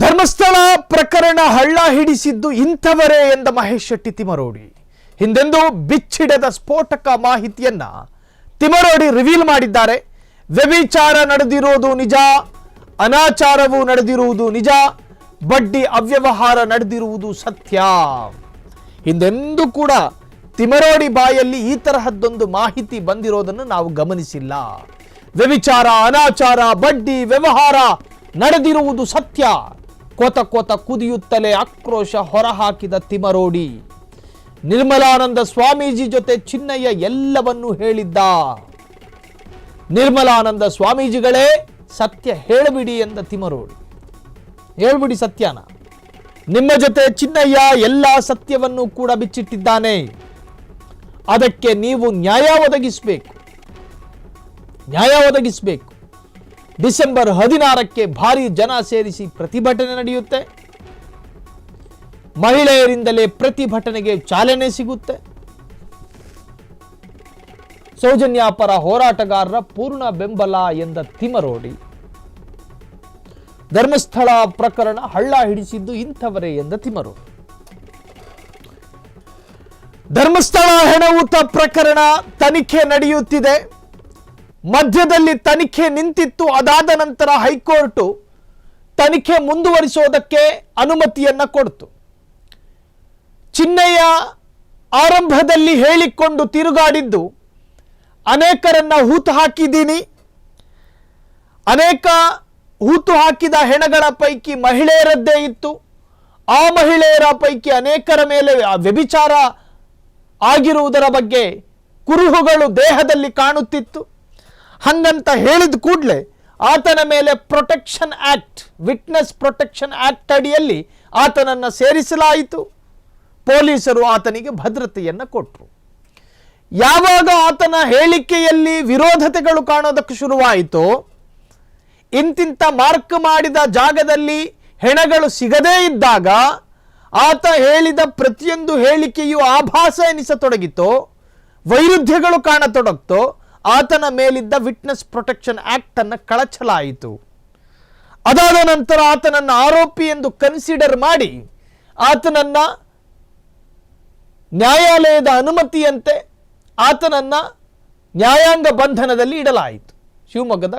ಧರ್ಮಸ್ಥಳ ಪ್ರಕರಣ ಹಳ್ಳ ಹಿಡಿಸಿದ್ದು ಇಂಥವರೇ ಎಂದ ಮಹೇಶ್ ಶೆಟ್ಟಿ ತಿಮರೋಡಿ. ಹಿಂದೆಂದೂ ಬಿಚ್ಚಿಡದ ಸ್ಫೋಟಕ ಮಾಹಿತಿಯನ್ನ ತಿಮರೋಡಿ ರಿವೀಲ್ ಮಾಡಿದ್ದಾರೆ. ವ್ಯಭಿಚಾರ ನಡೆದಿರುವುದು ನಿಜ, ಅನಾಚಾರವು ನಡೆದಿರುವುದು ನಿಜ, ಬಡ್ಡಿ ಅವ್ಯವಹಾರ ನಡೆದಿರುವುದು ಸತ್ಯ. ಹಿಂದೆಂದೂ ಕೂಡ ತಿಮರೋಡಿ ಬಾಯಲ್ಲಿ ಈ ತರಹದ್ದೊಂದು ಮಾಹಿತಿ ಬಂದಿರೋದನ್ನು ನಾವು ಗಮನಿಸಿಲ್ಲ. ವ್ಯಭಿಚಾರ, ಅನಾಚಾರ, ಬಡ್ಡಿ ವ್ಯವಹಾರ ನಡೆದಿರುವುದು ಸತ್ಯ. ಕೋತ ಕೋತ ಕುದಿಯುತ್ತಲೇ ಆಕ್ರೋಶ ಹೊರಹಾಕಿದ ತಿಮರೋಡಿ ನಿರ್ಮಲಾನಂದ ಸ್ವಾಮೀಜಿ ಜೊತೆ ಚಿನ್ನಯ್ಯ ಎಲ್ಲವನ್ನೂ ಹೇಳಿದ್ದ. ನಿರ್ಮಲಾನಂದ ಸ್ವಾಮೀಜಿಗಳೇ ಸತ್ಯ ಹೇಳಿಬಿಡಿ ಎಂದ ತಿಮರೋಡಿ. ಹೇಳ್ಬಿಡಿ ಸತ್ಯನ, ನಿಮ್ಮ ಜೊತೆ ಚಿನ್ನಯ್ಯ ಎಲ್ಲ ಸತ್ಯವನ್ನು ಕೂಡ ಬಿಚ್ಚಿಟ್ಟಿದ್ದಾನೆ, ಅದಕ್ಕೆ ನೀವು ನ್ಯಾಯ ಒದಗಿಸಬೇಕು. ಡಿಸೆಂಬರ್ 16ಕ್ಕೆ ಭಾರಿ ಜನ ಸೇರಿಸಿ ಪ್ರತಿಭಟನೆ ನಡೆಯುತ್ತೆ. ಮಹಿಳೆಯರಿಂದಲೇ ಪ್ರತಿಭಟನೆಗೆ ಚಾಲನೆ ಸಿಗುತ್ತೆ. ಸೌಜನ್ಯ ಪರ ಹೋರಾಟಗಾರರ ಪೂರ್ಣ ಬೆಂಬಲ ಎಂದ ತಿಮರೋಡಿ ಧರ್ಮಸ್ಥಳ ಪ್ರಕರಣ ಹಳ್ಳ ಹಿಡಿಸಿದ್ದು ಇಂಥವರೇ ಎಂದ ತಿಮರೋಡಿ. ಧರ್ಮಸ್ಥಳ ಹೆಣವೂತ ಪ್ರಕರಣ ತನಿಖೆ ನಡೆಯುತ್ತಿದೆ. ಮಧ್ಯದಲ್ಲಿ ತನಿಖೆ ನಿಂತಿತ್ತು. ಅದಾದ ನಂತರ ಹೈಕೋರ್ಟ್ ತನಿಖೆ ಮುಂದುವರಿಸೋದಕ್ಕೆ ಅನುಮತಿಯನ್ನ ಕೊಡ್ತು. ಚಿನ್ನಯ್ಯ ಆರಂಭದಲ್ಲಿ ಹೇಳಿಕೊಂಡು ತಿರುಗಾಡಿದ್ದು ಅನೇಕರನ್ನ ಹೂತು ಹಾಕಿದ್ದೀನಿ, ಅನೇಕ ಹೂತು ಹಾಕಿದ ಹೆಣಗಳ ಪೈಕಿ ಮಹಿಳೆಯರದ್ದೇ ಇತ್ತು, ಆ ಮಹಿಳೆಯರ ಪೈಕಿ ಅನೇಕರ ಮೇಲೆ ವ್ಯಭಿಚಾರ ಆಗಿರುವುದರ ಬಗ್ಗೆ ಕುರುಹುಗಳು ದೇಹದಲ್ಲಿ ಕಾಣುತ್ತಿತ್ತು. ಹಂಗಂತ ಹೇಳಿದ ಕೂಡಲೇ ಆತನ ಮೇಲೆ protection act, witness protection act ಅಡಿಯಲ್ಲಿ ಆತನನ್ನು ಸೇರಿಸಲಾಯಿತು. ಪೊಲೀಸರು ಆತನಿಗೆ ಭದ್ರತೆಯನ್ನು ಕೊಟ್ಟರು. ಯಾವಾಗ ಆತನ ಹೇಳಿಕೆಯಲ್ಲಿ ವಿರೋಧತೆಗಳು ಕಾಣೋದಕ್ಕೆ ಶುರುವಾಯಿತು, ಇಂತಿಂತ ಮಾರ್ಕ್ ಮಾಡಿದ ಜಾಗದಲ್ಲಿ ಹೆಣಗಳು ಸಿಗದೇ ಇದ್ದಾಗ ಆತ ಹೇಳಿದ ಪ್ರತಿಯೊಂದು ಹೇಳಿಕೆಯು ಆಭಾಸ ಎನಿಸತೊಡಗಿತು, ವೈರುಧ್ಯಗಳು ಕಾಣತೊಡಗಿತು. ಆತನ ಮೇಲಿದ್ದ ವಿಟ್ನೆಸ್ ಪ್ರೊಟೆಕ್ಷನ್ ಆಕ್ಟ್ ಅನ್ನು ಕಳಚಲಾಯಿತು. ಅದಾದ ನಂತರ ಆತನನ್ನು ಆರೋಪಿ ಎಂದು ಕನ್ಸಿಡರ್ ಮಾಡಿ ಆತನನ್ನ ನ್ಯಾಯಾಲಯದ ಅನುಮತಿಯಂತೆ ಆತನನ್ನ ನ್ಯಾಯಾಂಗ ಬಂಧನದಲ್ಲಿ ಇಡಲಾಯಿತು, ಶಿವಮೊಗ್ಗದ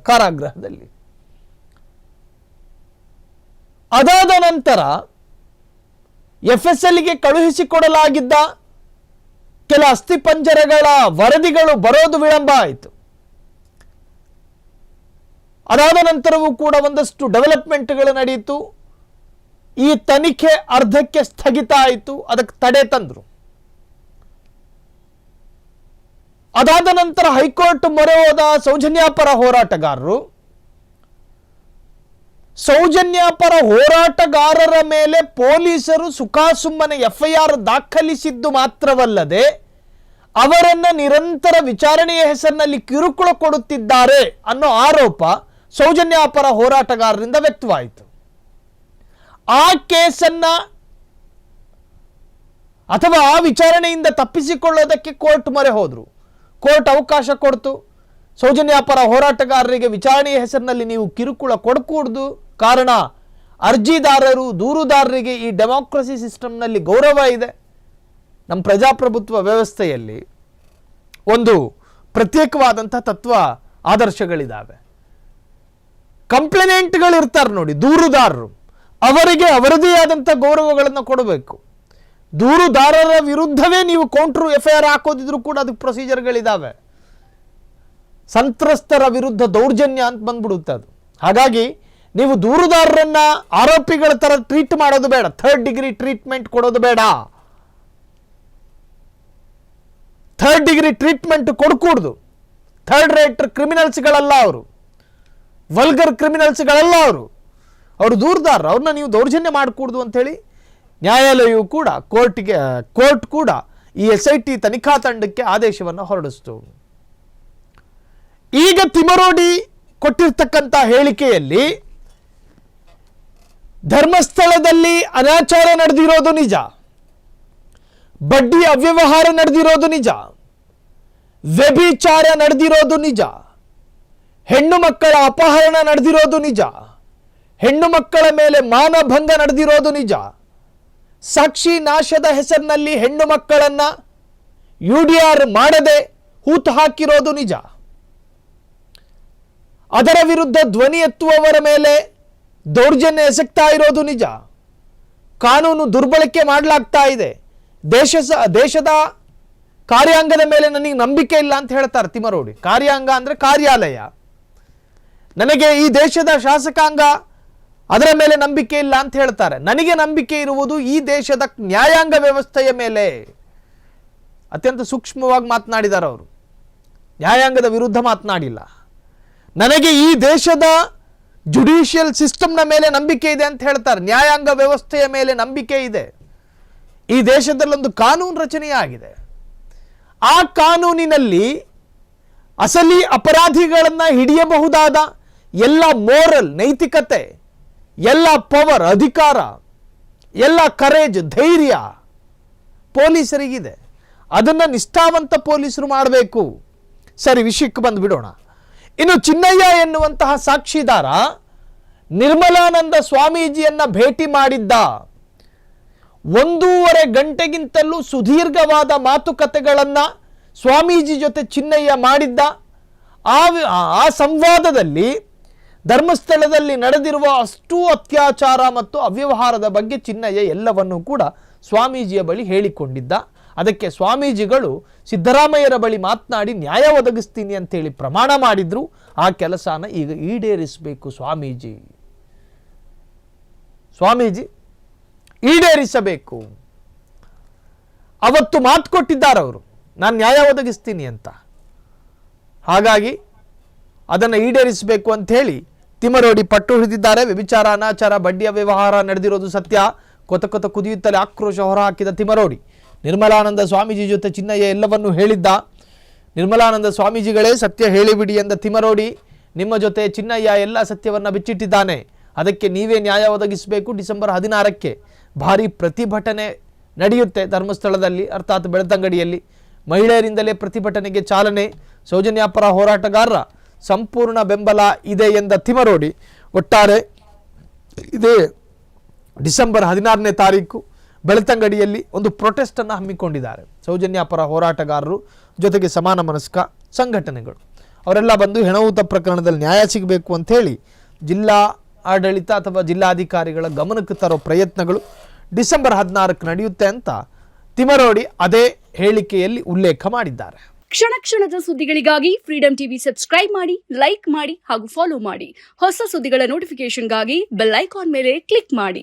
ಕಾರಾಗೃಹದಲ್ಲಿ. ಅದಾದ ನಂತರ FSLಗೆ ಕಳುಹಿಸಿಕೊಡಲಾಗಿದ್ದ ಕೆಲ ಅಸ್ಥಿಪಂಜರಗಳ ವರದಿಗಳು ಬರೋದು ವಿಳಂಬ ಆಯಿತು. ಅದಾದ ನಂತರವೂ ಕೂಡ ಒಂದಷ್ಟು ಡೆವಲಪ್ಮೆಂಟ್ಗಳು ನಡೆಯಿತು. ಈ ತನಿಖೆ ಅರ್ಧಕ್ಕೆ ಸ್ಥಗಿತ ಆಯಿತು, ಅದಕ್ಕೆ ತಡೆ ತಂದ್ರು. ಅದಾದ ನಂತರ ಹೈಕೋರ್ಟ್ ಮೊರೆ ಹೋದ ಸೌಜನ್ಯ ಪರ ಹೋರಾಟಗಾರರು. ಸೌಜನ್ಯ ಪರ ಹೋರಾಟಗಾರರ ಮೇಲೆ ಪೊಲೀಸರು ಸುಖಾಸುಮ್ಮನೆ FIR ದಾಖಲಿಸಿದ್ದು ಮಾತ್ರವಲ್ಲದೆ ಅವರನ್ನ ನಿರಂತರ ವಿಚಾರಣೆಯ ಹೆಸರಿನಲ್ಲಿ ಕಿರುಕುಳ ಕೊಡುತ್ತಿದ್ದಾರೆ ಅನ್ನೋ ಆರೋಪ ಸೌಜನ್ಯ ಪರ ಹೋರಾಟಗಾರರಿಂದ ವ್ಯಕ್ತವಾಯಿತು. ಆ ಕೇಸನ್ನ ಅಥವಾ ಆ ವಿಚಾರಣೆಯಿಂದ ತಪ್ಪಿಸಿಕೊಳ್ಳೋದಕ್ಕೆ ಕೋರ್ಟ್ ಮೊರೆ ಹೋದ್ರು. ಕೋರ್ಟ್ ಅವಕಾಶ ಕೊಡ್ತು. ಸೌಜನ್ಯ ಪರ ಹೋರಾಟಗಾರರಿಗೆ ವಿಚಾರಣೆಯ ಹೆಸರಿನಲ್ಲಿ ನೀವು ಕಿರುಕುಳ ಕೊಡಕೂಡದು, ಕಾರಣ ಅರ್ಜಿದಾರರು, ದೂರುದಾರರಿಗೆ ಈ ಡೆಮಾಕ್ರಸಿ ಸಿಸ್ಟಮ್ನಲ್ಲಿ ಗೌರವ ಇದೆ. ನಮ್ಮ ಪ್ರಜಾಪ್ರಭುತ್ವ ವ್ಯವಸ್ಥೆಯಲ್ಲಿ ಒಂದು ಪ್ರತ್ಯೇಕವಾದಂಥ ತತ್ವ ಆದರ್ಶಗಳಿದ್ದಾವೆ. ಕಂಪ್ಲೇನೆಂಟ್ಗಳು ಇರ್ತಾರೆ ನೋಡಿ, ದೂರುದಾರರು, ಅವರಿಗೆ ಅವರದೇ ಆದಂಥ ಗೌರವಗಳನ್ನು ಕೊಡಬೇಕು. ದೂರುದಾರರ ವಿರುದ್ಧವೇ ನೀವು ಕೌಂಟ್ರು FIR ಹಾಕೋದಿದ್ರು ಕೂಡ ಅದಕ್ಕೆ ಪ್ರೊಸೀಜರ್ಗಳಿದ್ದಾವೆ. ಸಂತ್ರಸ್ತರ ವಿರುದ್ಧ ದೌರ್ಜನ್ಯ ಅಂತ ಬಂದ್ಬಿಡುತ್ತೆ ಅದು. ಹಾಗಾಗಿ ನೀವು ದೂರುದಾರರನ್ನ ಆರೋಪಿಗಳ ತರ ಟ್ರೀಟ್ ಮಾಡೋದು ಬೇಡ, 3rd ಡಿಗ್ರಿ ಟ್ರೀಟ್ಮೆಂಟ್ ಕೊಡೋದು ಬೇಡ. 3rd ಡಿಗ್ರಿ ಟ್ರೀಟ್ಮೆಂಟ್ ಕೊಡಕೂಡ್ದು. 3rd ರೇಟ್ ಕ್ರಿಮಿನಲ್ಸ್ಗಳಲ್ಲ ಅವರು, ವಲ್ಗರ್ ಕ್ರಿಮಿನಲ್ಸ್ಗಳಲ್ಲ ಅವರು. ಅವರು ದೂರುದಾರರು, ಅವ್ರನ್ನ ನೀವು ದೌರ್ಜನ್ಯ ಮಾಡಕೂಡ್ದು ಅಂತೇಳಿ ನ್ಯಾಯಾಲಯವು ಕೂಡ ಕೋರ್ಟ್ ಕೂಡ ಈ SIT ತನಿಖಾ ತಂಡಕ್ಕೆ ಆದೇಶವನ್ನು ಹೊರಡಿಸಿತು. ಈಗ ತಿಮರೋಡಿ ಕೊಟ್ಟಿರ್ತಕ್ಕಂಥ ಹೇಳಿಕೆಯಲ್ಲಿ ಧರ್ಮಸ್ಥಳದಲ್ಲಿ ಅನಾಚಾರ ನಡೆದಿರೋದು ನಿಜ, ಬಡ್ಡಿ ಅವ್ಯವಹಾರ ನಡೆದಿರೋದು ನಿಜ, ವ್ಯಭಿಚಾರ ನಡೆದಿರೋದು ನಿಜ, ಹೆಣ್ಣು ಮಕ್ಕಳ ಅಪಹರಣ ನಡೆದಿರೋದು ನಿಜ, ಹೆಣ್ಣು ಮಕ್ಕಳ ಮೇಲೆ ಮಾನಭಂಗ ನಡೆದಿರೋದು ನಿಜ. ಸಾಕ್ಷಿ ನಾಶದ ಹೆಸರಿನಲ್ಲಿ ಹೆಣ್ಣು ಮಕ್ಕಳನ್ನ UDR ಮಾಡದೆ ಹೂತು ಹಾಕಿರೋದು ನಿಜ. ಅದರ ವಿರುದ್ಧ ಧ್ವನಿ ಎತ್ತುವವರ ಮೇಲೆ ದೌರ್ಜನ್ಯ ಎಸಗ್ತಾ ಇರೋದು ನಿಜ. ಕಾನೂನು ದುರ್ಬಳಕೆ ಮಾಡಲಾಗ್ತಾ ಇದೆ. ದೇಶದ ಕಾರ್ಯಾಂಗದ ಮೇಲೆ ನನಗೆ ನಂಬಿಕೆ ಇಲ್ಲ ಅಂತ ಹೇಳ್ತಾರೆ ತಿಮರೋಡಿ. ಕಾರ್ಯಾಂಗ ಅಂದರೆ ಕಾರ್ಯಾಲಯ. ನನಗೆ ಈ ದೇಶದ ಶಾಸಕಾಂಗ ಅದರ ಮೇಲೆ ನಂಬಿಕೆ ಇಲ್ಲ ಅಂತ ಹೇಳ್ತಾರೆ. ನನಗೆ ನಂಬಿಕೆ ಇರುವುದು ಈ ದೇಶದ ನ್ಯಾಯಾಂಗ ವ್ಯವಸ್ಥೆಯ ಮೇಲೆ. ಅತ್ಯಂತ ಸೂಕ್ಷ್ಮವಾಗಿ ಮಾತನಾಡಿದ್ದಾರೆ ಅವರು. ನ್ಯಾಯಾಂಗದ ವಿರುದ್ಧ ಮಾತನಾಡಿಲ್ಲ. ನನಗೆ ಈ ದೇಶದ ಜುಡಿಷಿಯಲ್ ಸಿಸ್ಟಮ್ನ ಮೇಲೆ ನಂಬಿಕೆ ಇದೆ ಅಂತ ಹೇಳ್ತಾರೆ. ನ್ಯಾಯಾಂಗ ವ್ಯವಸ್ಥೆಯ ಮೇಲೆ ನಂಬಿಕೆ ಇದೆ. ಈ ದೇಶದಲ್ಲೊಂದು ಕಾನೂನು ರಚನೆಯಾಗಿದೆ. ಆ ಕಾನೂನಿನಲ್ಲಿ ಅಸಲಿ ಅಪರಾಧಿಗಳನ್ನು ಹಿಡಿಯಬಹುದಾದ ಎಲ್ಲ ಮೋರಲ್, ನೈತಿಕತೆ, ಎಲ್ಲ ಪವರ್, ಅಧಿಕಾರ, ಎಲ್ಲ ಕರೇಜ್, ಧೈರ್ಯ ಪೊಲೀಸರಿಗಿದೆ. ಅದನ್ನು ನಿಷ್ಠಾವಂತ ಪೊಲೀಸರು ಮಾಡಬೇಕು. ಸರಿ, ವಿಷಯಕ್ಕೆ ಬಂದು ಬಿಡೋಣ. ಇನ್ನು ಚಿನ್ನಯ್ಯ ಎನ್ನುವಂತಹ ಸಾಕ್ಷಿದಾರ ನಿರ್ಮಲಾನಂದ ಸ್ವಾಮೀಜಿಯನ್ನ ಭೇಟಿ ಮಾಡಿದ್ದ. 1.5 ಗಂಟೆಗಿಂತಲೂ ಸುದೀರ್ಘವಾದ ಮಾತುಕತೆಗಳನ್ನು ಸ್ವಾಮೀಜಿ ಜೊತೆ ಚಿನ್ನಯ್ಯ ಮಾಡಿದ್ದ. ಆ ಸಂವಾದದಲ್ಲಿ ಧರ್ಮಸ್ಥಳದಲ್ಲಿ ನಡೆದಿರುವ ಅಷ್ಟು ಅತ್ಯಾಚಾರ ಮತ್ತು ಅವ್ಯವಹಾರದ ಬಗ್ಗೆ ಚಿನ್ನಯ್ಯ ಎಲ್ಲವನ್ನೂ ಕೂಡ ಸ್ವಾಮೀಜಿಯ ಬಳಿ ಹೇಳಿಕೊಂಡಿದ್ದ. ಅದಕ್ಕೆ ಸ್ವಾಮೀಜಿಗಳು ಸಿದ್ದರಾಮಯ್ಯರ ಬಳಿ ಮಾತನಾಡಿ ನ್ಯಾಯ ಒದಗಿಸ್ತೀನಿ ಅಂತೇಳಿ ಪ್ರಮಾಣ ಮಾಡಿದ್ರು. ಆ ಕೆಲಸನ ಈಗ ಈಡೇರಿಸಬೇಕು ಸ್ವಾಮೀಜಿ ಈಡೇರಿಸಬೇಕು. ಅವತ್ತು ಮಾತು ಕೊಟ್ಟಿದ್ದಾರೆ ಅವರು, ನಾನು ನ್ಯಾಯ ಒದಗಿಸ್ತೀನಿ ಅಂತ. ಹಾಗಾಗಿ ಅದನ್ನು ಈಡೇರಿಸಬೇಕು ಅಂತ ಹೇಳಿ ತಿಮರೋಡಿ ಪಟ್ಟು ಹಿಡಿದಿದ್ದಾರೆ. ವ್ಯಭಿಚಾರ, ಅನಾಚಾರ, ಬಡ್ಡಿಯ ವ್ಯವಹಾರ ನಡೆದಿರೋದು ಸತ್ಯ. ಕೊತ ಕುದಿಯುತ್ತಲೇ ಆಕ್ರೋಶ ಹೊರಹಾಕಿದ ತಿಮರೋಡಿ ನಿರ್ಮಲಾನಂದ ಸ್ವಾಮೀಜಿ ಜೊತೆ ಚಿನ್ನಯ್ಯ ಎಲ್ಲವನ್ನೂ ಹೇಳಿದ್ದ. ನಿರ್ಮಲಾನಂದ ಸ್ವಾಮೀಜಿಗಳೇ ಸತ್ಯ ಹೇಳಿಬಿಡಿ ಎಂದ ತಿಮರೋಡಿ, ನಿಮ್ಮ ಜೊತೆ ಚಿನ್ನಯ್ಯ ಎಲ್ಲ ಸತ್ಯವನ್ನು ಬಿಚ್ಚಿಟ್ಟಿದ್ದಾನೆ, ಅದಕ್ಕೆ ನೀವೇ ನ್ಯಾಯ ಒದಗಿಸಬೇಕು. ಡಿಸೆಂಬರ್ 16ಕ್ಕೆ ಭಾರಿ ಪ್ರತಿಭಟನೆ ನಡೆಯುತ್ತೆ ಧರ್ಮಸ್ಥಳದಲ್ಲಿ, ಅರ್ಥಾತ್ ಬೆಳ್ತಂಗಡಿಯಲ್ಲಿ. ಮಹಿಳೆಯರಿಂದಲೇ ಪ್ರತಿಭಟನೆಗೆ ಚಾಲನೆ. ಸೌಜನ್ಯಾಪರ ಹೋರಾಟಗಾರರ ಸಂಪೂರ್ಣ ಬೆಂಬಲ ಇದೆ ಎಂದ ತಿಮರೋಡಿ ಒಟ್ಟಾರೆ ಇದೇ ಡಿಸೆಂಬರ್ 16ನೇ ತಾರೀಕು ಬೆಳ್ತಂಗಡಿಯಲ್ಲಿ ಒಂದು ಪ್ರೊಟೆಸ್ಟನ್ನು ಹಮ್ಮಿಕೊಂಡಿದ್ದಾರೆ. ಸೌಜನ್ಯಾಪರ ಹೋರಾಟಗಾರರು ಜೊತೆಗೆ ಸಮಾನ ಮನಸ್ಕ ಸಂಘಟನೆಗಳು ಅವರೆಲ್ಲ ಬಂದು ಹೆಣವೂತ ಪ್ರಕರಣದಲ್ಲಿ ನ್ಯಾಯ ಸಿಗಬೇಕು ಅಂಥೇಳಿ ಜಿಲ್ಲಾ ಆಡಳಿತ ಅಥವಾ ಜಿಲ್ಲಾಧಿಕಾರಿಗಳ ಗಮನಕ್ಕೆ ತರೋ ಪ್ರಯತ್ನಗಳು ಡಿಸೆಂಬರ್ 16ಕ್ಕೆ ನಡೆಯುತ್ತೆ ಅಂತ ತಿಮರೋಡಿ ಅದೇ ಹೇಳಿಕೆಯಲ್ಲಿ ಉಲ್ಲೇಖ ಮಾಡಿದ್ದಾರೆ. ಕ್ಷಣ ಕ್ಷಣದ ಸುದ್ದಿಗಳಿಗಾಗಿ ಫ್ರೀಡಂ ಟಿವಿ ಸಬ್ಸ್ಕ್ರೈಬ್ ಮಾಡಿ, ಲೈಕ್ ಮಾಡಿ ಹಾಗೂ ಫಾಲೋ ಮಾಡಿ. ಹೊಸ ಸುದ್ದಿಗಳ ನೋಟಿಫಿಕೇಶನ್ಗಾಗಿ ಬೆಲ್ ಐಕಾನ್ ಮೇಲೆ ಕ್ಲಿಕ್ ಮಾಡಿ.